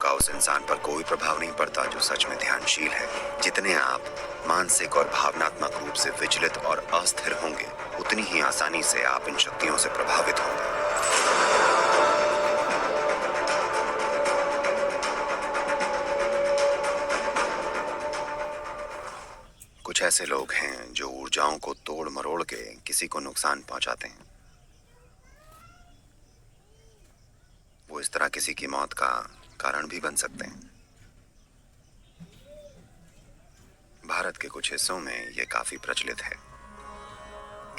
का उस इंसान पर कोई प्रभाव नहीं पड़ता जो सच में ध्यानशील है। जितने आप मानसिक और भावनात्मक रूप से विचलित और अस्थिर होंगे, उतनी ही आसानी से आप इन शक्तियों से प्रभावित होंगे। कुछ ऐसे लोग हैं जो ऊर्जाओं को तोड़ मरोड़ के किसी को नुकसान पहुंचाते हैं। वो इस तरह किसी की मौत का कारण भी बन सकते हैं। भारत के कुछ हिस्सों में ये काफी प्रचलित है।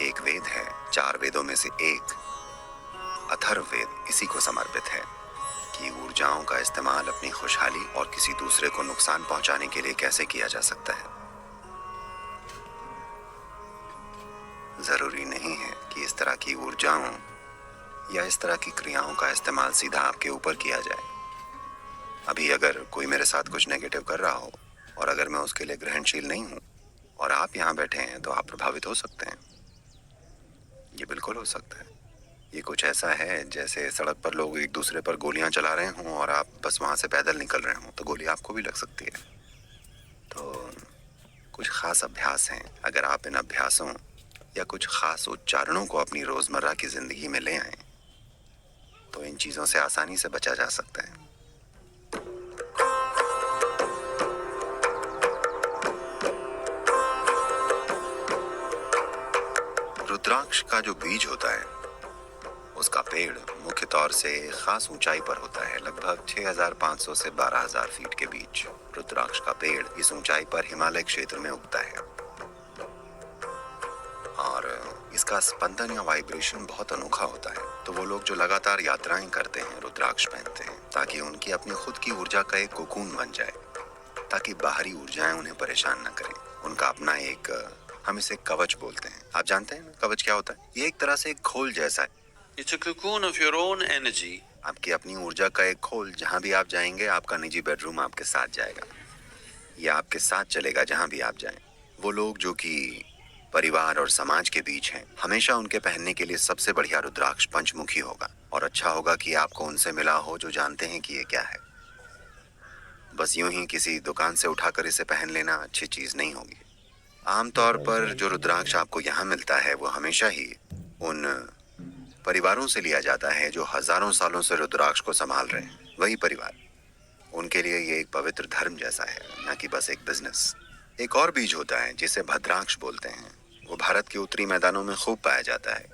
एक वेद है, 4 वेदों में से एक अथर्ववेद इसी को समर्पित है कि ऊर्जाओं का इस्तेमाल अपनी खुशहाली और किसी दूसरे को नुकसान पहुंचाने के लिए कैसे किया जा सकता है। जरूरी नहीं है कि इस तरह की ऊर्जाओं या इस तरह की क्रियाओं का इस्तेमाल सीधा आपके ऊपर किया जाए। अभी अगर कोई मेरे साथ कुछ नेगेटिव कर रहा हो और अगर मैं उसके लिए ग्रहणशील नहीं हूं और आप यहाँ बैठे हैं, तो आप प्रभावित हो सकते हैं। ये बिल्कुल हो सकता है। ये कुछ ऐसा है जैसे सड़क पर लोग एक दूसरे पर गोलियां चला रहे हों और आप बस वहां से पैदल निकल रहे हों, तो गोली आपको भी लग सकती है। तो कुछ खास अभ्यास हैं। अगर आप इन अभ्यासों या कुछ खास उच्चारणों को अपनी रोजमर्रा की जिंदगी में ले आएं, तो इन चीजों से आसानी से बचा जा सकता है। रुद्राक्ष का जो बीज होता है, उसका पेड़ मुख्य तौर से खास ऊंचाई पर होता है, लगभग 6500 से 12000 फीट के बीच। रुद्राक्ष का पेड़ इस ऊंचाई पर हिमालय क्षेत्र में उगता है और इसका स्पंदन या वाइब्रेशन बहुत अनोखा होता है। तो वो लोग जो लगातार यात्राएं करते हैं, रुद्राक्ष पहनते हैं ताकि उनकी अपनी खुद की ऊर्जा का एक कोकून बन जाए, ताकि बाहरी ऊर्जाएं उन्हें परेशान न करें। उनका अपना एक, हम इसे कवच बोलते हैं। आप जानते हैं कवच क्या होता है? ये एक तरह से एक खोल जैसा है। It's a cocoon of your own energy. आपकी अपनी ऊर्जा का एक खोल। जहां भी आप जाएंगे, आपका निजी बेडरूम आपके साथ जाएगा या आपके साथ चलेगा जहां भी आप जाएं। वो लोग जो कि परिवार और समाज के बीच हैं, हमेशा उनके पहनने के लिए सबसे बढ़िया रुद्राक्ष पंचमुखी होगा। और अच्छा होगा कि आपको उनसे मिला हो जो जानते हैं कि ये क्या है। बस यूं ही किसी दुकान से उठाकर इसे पहन लेना अच्छी चीज नहीं होगी। आमतौर पर जो रुद्राक्ष आपको यहाँ मिलता है, वो हमेशा ही उन परिवारों से लिया जाता है जो हजारों सालों से रुद्राक्ष को संभाल रहे हैं। वही परिवार, उनके लिए ये एक पवित्र धर्म जैसा है, न कि बस एक बिजनेस। एक और बीज होता है जिसे भद्राक्ष बोलते हैं। वो भारत के उत्तरी मैदानों में खूब पाया जाता है।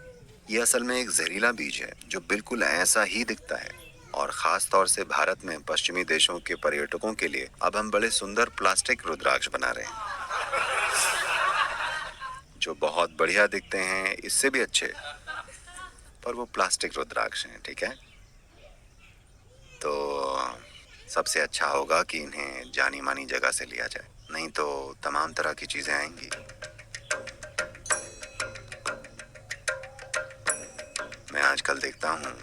ये असल में एक जहरीला बीज है जो बिल्कुल ऐसा ही दिखता है। और खास तौर से भारत में पश्चिमी देशों के पर्यटकों के लिए अब हम बड़े सुंदर प्लास्टिक रुद्राक्ष बना रहे हैं जो बहुत बढ़िया दिखते हैं, इससे भी अच्छे, पर वो प्लास्टिक रुद्राक्ष हैं। ठीक है, तो सबसे अच्छा होगा कि इन्हें जानी मानी जगह से लिया जाए, नहीं तो तमाम तरह की चीजें आएंगी। मैं आजकल देखता हूँ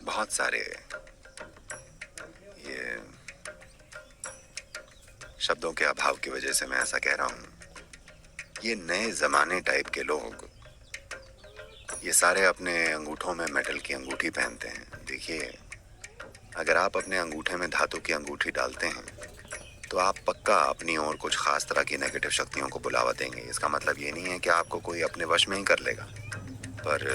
बहुत सारे, ये शब्दों के अभाव की वजह से मैं ऐसा कह रहा हूँ, ये नए जमाने टाइप के लोग, ये सारे अपने अंगूठों में मेटल की अंगूठी पहनते हैं। देखिए, अगर आप अपने अंगूठे में धातु की अंगूठी डालते हैं, तो आप पक्का अपनी ओर कुछ खास तरह की नेगेटिव शक्तियों को बुलावा देंगे। इसका मतलब ये नहीं है कि आपको कोई अपने वश में ही कर लेगा, पर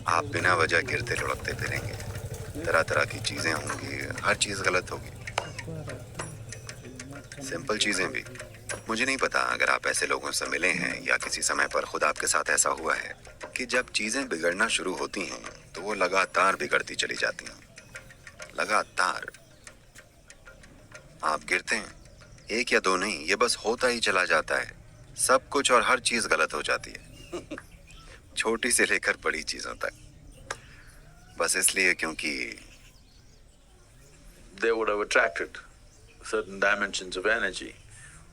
आप बिना वजह गिरते लुढ़कते फिरेंगे। तरह तरह की चीजें होंगी, हर चीज गलत होगी, सिंपल चीजें भी। मुझे नहीं पता अगर आप ऐसे लोगों से मिले हैं या किसी समय पर खुद आपके साथ ऐसा हुआ है कि जब चीजें बिगड़ना शुरू होती हैं, तो वो लगातार बिगड़ती चली जाती हैं। लगातार आप गिरते हैं, एक या दो नहीं, ये बस होता ही चला जाता है। सब कुछ और हर चीज गलत हो जाती है छोटी से लेकर बड़ी चीजों तक, बस इसलिए क्योंकि They would have attracted certain dimensions of energy,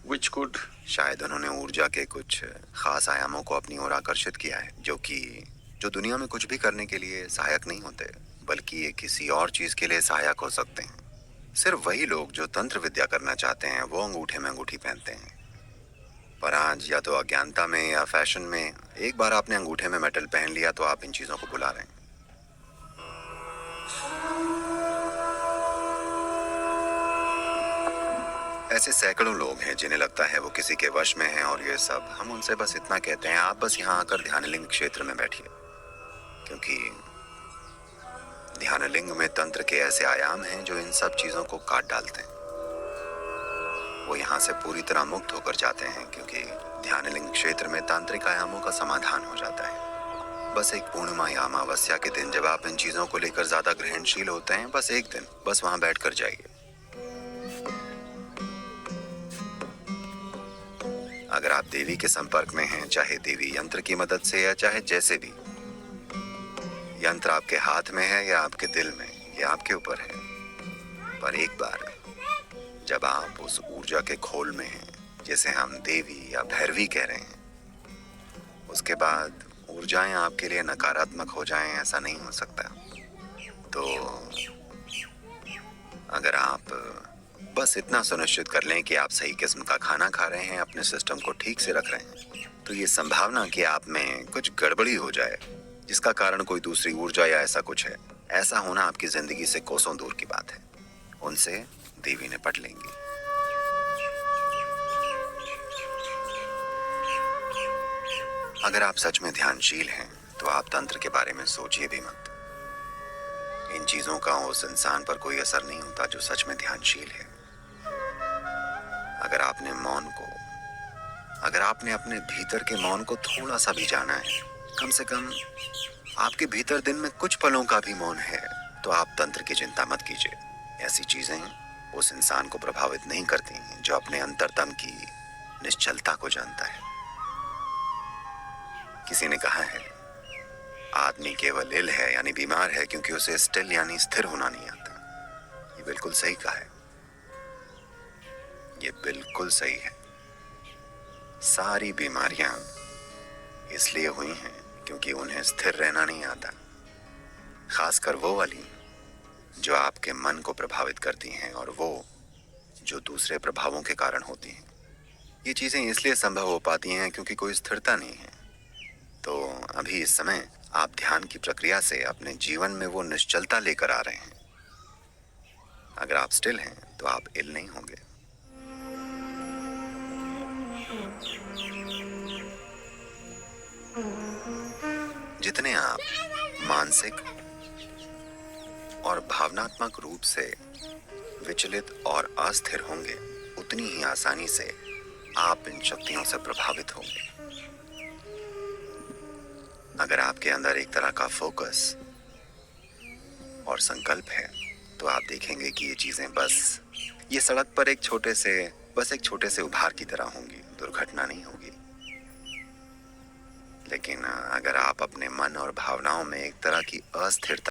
which could. शायद उन्होंने ऊर्जा के कुछ खास आयामों को अपनी ओर आकर्षित किया है, जो दुनिया में कुछ भी करने के लिए सहायक नहीं होते, बल्कि ये किसी और चीज के लिए सहायक हो सकते हैं। सिर्फ वही लोग जो तंत्र विद्या करना चाहते हैं, वो अंगूठे में अंगूठी पहनते हैं। पर आज या तो अज्ञानता में या फैशन में एक बार आपने अंगूठे में मेटल पहन लिया, तो आप इन चीजों को बुला रहे हैं। ऐसे सैकड़ों लोग हैं जिन्हें लगता है वो किसी के वश में हैं और ये सब। हम उनसे बस इतना कहते हैं, आप बस यहाँ आकर ध्यानलिंग क्षेत्र में बैठिए, क्योंकि ध्यानलिंग में तंत्र के ऐसे आयाम हैं जो इन सब चीजों को काट डालते हैं। वो यहाँ से पूरी तरह मुक्त होकर जाते हैं, क्योंकि ध्यानलिंग क्षेत्र में तांत्रिक आयामों का समाधान हो जाता है। बस एक पूर्णिमा या अमावस्या के दिन जब आप इन चीजों को लेकर ज्यादा ग्रहणशील होते हैं, बस एक दिन बस वहां बैठकर जाइए। अगर आप देवी के संपर्क में हैं, चाहे देवी यंत्र की मदद से या चाहे जैसे भी, यंत्र आपके हाथ में है या आपके दिल में, ये आपके ऊपर है। पर एक बार जब आप उस ऊर्जा के खोल में हैं, जिसे हम देवी या भैरवी कह रहे हैं, उसके बाद ऊर्जाएं आपके लिए नकारात्मक हो जाएं, ऐसा नहीं हो सकता। तो अगर आप बस इतना सुनिश्चित कर लें कि आप सही किस्म का खाना खा रहे हैं, अपने सिस्टम को ठीक से रख रहे हैं, तो ये संभावना कि आप में कुछ गड़बड़ी हो जाए जिसका कारण कोई दूसरी ऊर्जा या ऐसा कुछ है, ऐसा होना आपकी जिंदगी से कोसों दूर की बात है। उनसे देवी निपट लेंगी। अगर आप सच में ध्यानशील हैं तो आप तंत्र के बारे में सोचिए भी मत। इन चीजों का उस इंसान पर कोई असर नहीं होता जो सच में ध्यानशील है। अगर आपने अपने भीतर के मौन को थोड़ा सा भी जाना है, कम से कम आपके भीतर दिन में कुछ पलों का भी मौन है, तो आप तंत्र की चिंता मत कीजिए। ऐसी चीजें उस इंसान को प्रभावित नहीं करती जो अपने अंतरतम की निश्चलता को जानता है। किसी ने कहा है, आदमी केवल इल है यानी बीमार है क्योंकि उसे स्टिल यानी स्थिर होना नहीं आता। ये बिल्कुल सही कहा है, ये बिल्कुल सही है। सारी बीमारियां इसलिए हुई हैं क्योंकि उन्हें स्थिर रहना नहीं आता, खासकर वो वाली जो आपके मन को प्रभावित करती हैं और वो जो दूसरे प्रभावों के कारण होती हैं। ये चीजें इसलिए संभव हो पाती हैं क्योंकि कोई स्थिरता नहीं है। तो अभी इस समय आप ध्यान की प्रक्रिया से अपने जीवन में वो निश्चलता लेकर आ रहे हैं। अगर आप स्टिल हैं तो आप इल नहीं होंगे। जितने आप मानसिक और भावनात्मक रूप से विचलित और अस्थिर होंगे, उतनी ही आसानी से आप इन शक्तियों से प्रभावित होंगे। अगर आपके अंदर एक तरह का फोकस और संकल्प है, तो आप देखेंगे कि ये चीजें बस ये सड़क पर एक छोटे से उभार की तरह होंगी, दुर्घटना नहीं होगी। लेकिन अगर आप अपने मन और भावनाओं में एक तरह की अस्थिरता